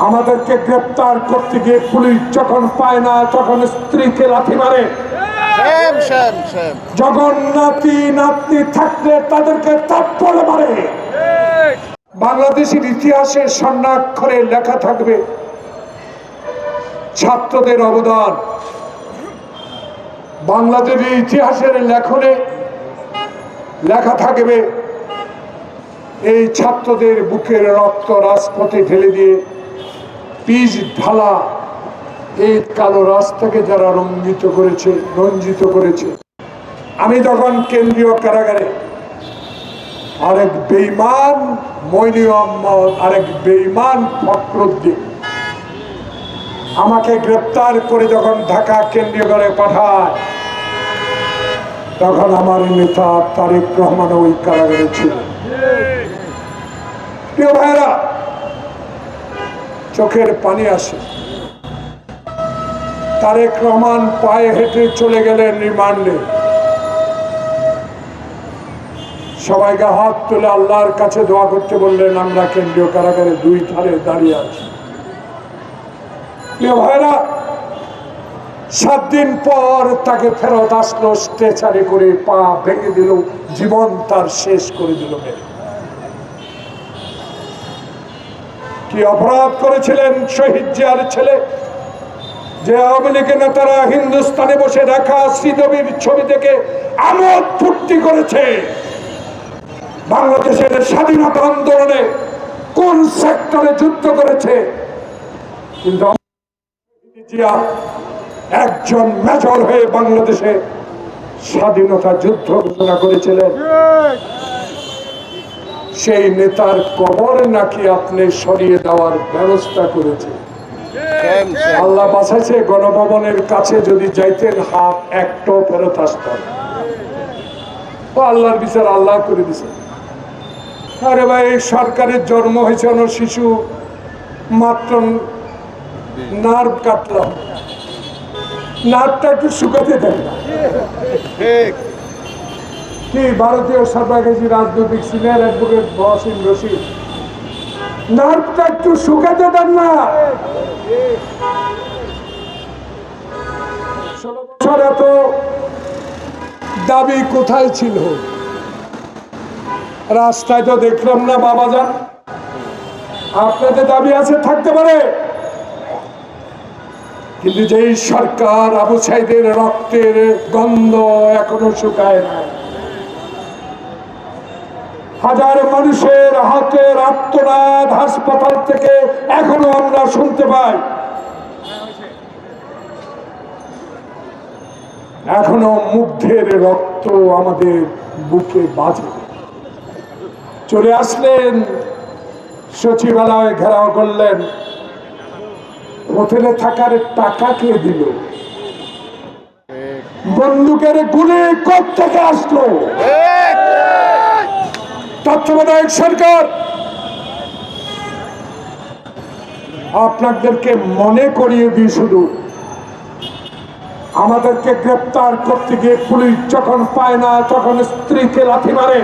আমাদেরকে গ্রেপ্তার করতে গিয়ে পুলিশ যখন পায় না তখন স্ত্রীকে লাথি মারে। যখন নাতি নাতনি থাকলে তাদেরকে থাপ্পড় মারে। বাংলাদেশের ইতিহাসে স্বর্ণাক্ষরে লেখা থাকবে ছাত্রদের অবদান। বাংলাদেশের ইতিহাসের লেখনে লেখা থাকবে এই ছাত্রদের বুকের রক্ত রাজপথে ঢেলে দিয়ে পিচ ঢালা এই কালো রাস্তাকে যারা রঞ্জিত করেছে। আমি তখন কেন্দ্রীয় কারাগারে আরেক বেঈমান মইনুল আহমদ, আরেক বেঈমান ফখরুদ্দিন আমাকে গ্রেপ্তার করে যখন ঢাকা কেন্দ্রীয় কারাগারে পাঠায়, তখন আমার নেতা তারেক রহমান ওই কারাগারে ছিল। প্রিয় ভাইরা, চোখের পানি আসে। তারেক রহমান পায়ে হেঁটে চলে গেলেন রিমান্ডে। সবাইকে হাত তুলে আল্লাহর কাছে দোয়া করতে বললেন, আমরা কেন্দ্রীয় কারাগারে দুই ধারে দাঁড়িয়ে আছি। প্রিয় ভাইরা, 7 দিন পর তাকে ফেরত আসলো, স্ট্রেচারে করে পা ভেঙে দিল, জীবন তার শেষ করে দিল। কি অপরাধ করেছিলেন শহীদ জিয়ার ছেলে? যে আওয়ামী লীগের নেতারা হিন্দুস্তানে বসে রাখা শ্রীদেবীর ছবি থেকে আমোদ ফুর্তি করেছে। বাংলাদেশের স্বাধীনতা আন্দোলনে কোন সেক্টরে যুদ্ধ করেছে, কিন্তু জিয়া একজন মেজর হয়ে বাংলাদেশে স্বাধীনতা যুদ্ধ ঘোষণা করেছিলেন। সেই নেতার কবর নাকি আপনি সরিয়ে দেওয়ার ব্যবস্থা করেছে। আল্লাহ বাঁচাইছে, গণভবনের কাছে যদি যাইতেন হাত একটাও ফেরত আসতেন। আল্লাহর বিচার আল্লাহ করে দিছে। আরে ভাই, সরকারের জন্ম হয়েছে অন্য শিশু মাত্র নার্ভ কাটলাম, নার্ভটা একটু শুকাতে দেন না। কি ভারতীয় সর্বাগ্রাসী রাজনৈতিক সিনিয়র অ্যাডভোকেট বসিম রশিদ, নার্ভটা একটু শুকাতে দেন না। 16 বছর এত দাবি কোথায় ছিল? রাস্তায় তো দেখলাম না বাবাজান। আপনাদের দাবি আছে, থাকতে পারে, কিন্তু যেই সরকার আবু সাইদের রক্তের গন্ধ এখনো শুকায় না, হাজার মানুষের হাতের আত্মনাদ হাসপাতাল থেকে এখনো আমরা শুনতে পাই, এখনো মুগ্ধের রক্ত আমাদের বুকে বাজে। চলে আসলেন, সচিবালয় ঘেরাও করলেন, হোটেলে থাকার টাকা কে দিল? বন্দুকের গুলি কোত্থেকে আসলো? তত্ত্বাবধায়ক সরকার। আপনাদেরকে মনে করিয়ে দিই, শুধু আমাদেরকে গ্রেপ্তার করতে গিয়ে পুলিশ যখন পায় না তখন স্ত্রীকে লাথি মারে।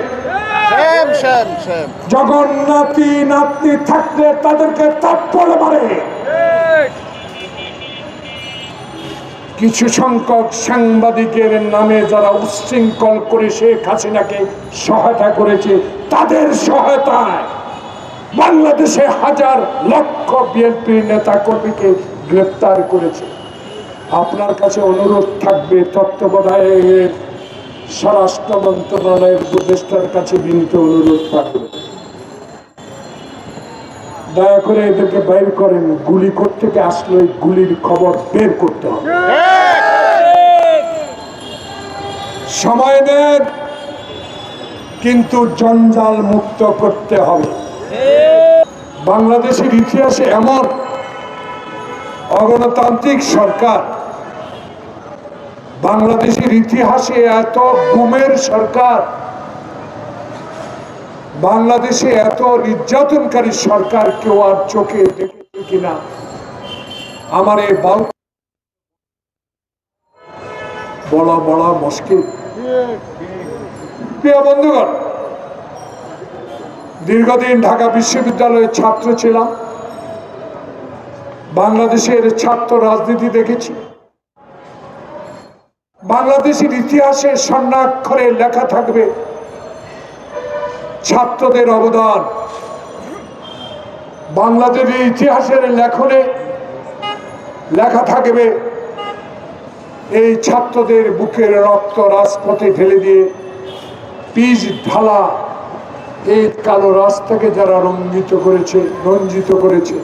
যখন নাতি নাতনি থাকলে তাদেরকে থাপ্পড় মারে। কিছু সংখ্যক সাংবাদিকের নামে যারা উচ্ছৃঙ্খল করে শেখ হাসিনাকে সহায়তা করেছে, তাদের সহায়তায় বাংলাদেশে হাজার লক্ষ বিএনপি নেতা কর্মীকে গ্রেপ্তার করেছে। আপনার কাছে অনুরোধ থাকবে, তত্ত্বাবধায়ক স্বরাষ্ট্র মন্ত্রণালয়ের উপদেষ্টার কাছে বিনীত অনুরোধ থাকবে, দয়া করে এদেরকে বাইর করেন। গুলি থেকে আসলো, এই গুলির খবর বের করতে হবে। সময় নেন, কিন্তু জঞ্জাল মুক্ত করতে হবে। বাংলাদেশের ইতিহাসে এমন অগণতান্ত্রিক সরকার, বাংলাদেশের ইতিহাসে এত গুমের সরকার, বাংলাদেশে এত নির্যাতনকারী সরকার কেউ আর চোখে দেখেছে কিনা আমার এই বলা মুশকিল। প্রিয় বন্ধুগণ, দীর্ঘদিন ঢাকা বিশ্ববিদ্যালয়ের ছাত্র ছিলাম। বাংলাদেশের ছাত্র রাজনীতি দেখেছি। বাংলাদেশের ইতিহাসে স্বর্ণাক্ষরে লেখা থাকবে ছাত্রদের অবদান। বাংলাদেশের ইতিহাসের লেখনে লেখা থাকবে এই ছাত্রদের বুকের রক্ত রাজপথে ঢেলে দিয়ে পিচ ঢালা এই কালো রাস্তাকে যারা রঞ্জিত করেছে।